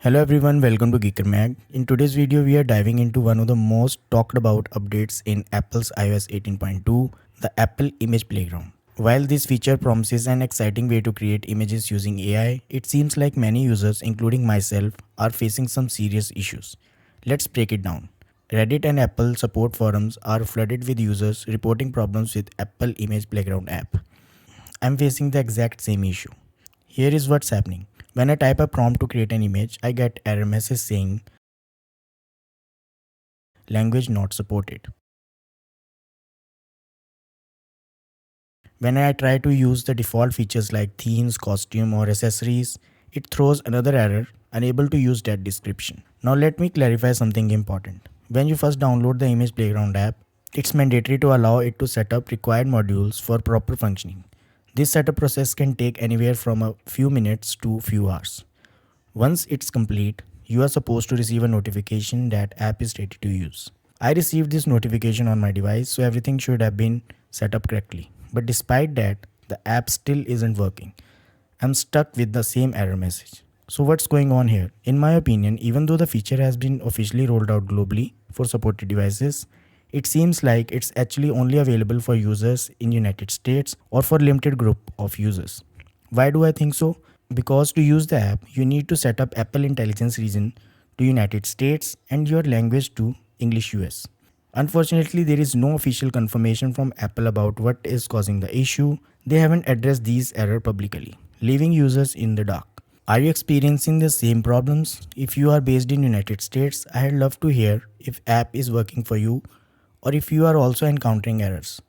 Hello everyone, welcome to geekermag. In today's video, we are diving into one of the most talked about updates in Apple's iOS 18.2, the Apple Image Playground. While this feature promises an exciting way to create images using AI, it seems like many users, including myself, are facing some serious issues. Let's break it down. Reddit and Apple support forums are flooded with users reporting problems with Apple Image Playground app. I'm facing the exact same issue. Here is what's happening. When I type a prompt to create an image, I get error message saying language not supported. When I try to use the default features like themes, costume or accessories, it throws another error, unable to use that description. Now let me clarify something important. When you first download the Image Playground app, it's mandatory to allow it to set up required modules for proper functioning. This setup process can take anywhere from a few minutes to few hours. Once it's complete, you are supposed to receive a notification that app is ready to use. I received this notification on my device, so everything should have been set up correctly. But despite that, the app still isn't working. I'm stuck with the same error message. So what's going on here? In my opinion, even though the feature has been officially rolled out globally for supported devices, it seems like it's actually only available for users in United States or for limited group of users. Why do I think so? Because to use the app, you need to set up Apple Intelligence region to United States and your language to English US. Unfortunately, there is no official confirmation from Apple about what is causing the issue. They haven't addressed these errors publicly, leaving users in the dark. Are you experiencing the same problems? If you are based in United States, I'd love to hear if app is working for you or if you are also encountering errors.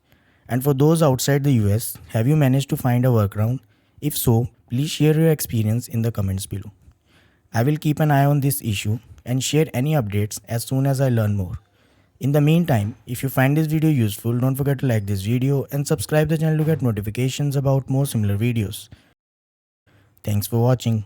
And for those outside the US, have you managed to find a workaround? If so, please share your experience in the comments below. I will keep an eye on this issue and share any updates as soon as I learn more. In the meantime, if you find this video useful, don't forget to like this video and subscribe the channel to get notifications about more similar videos. Thanks for watching.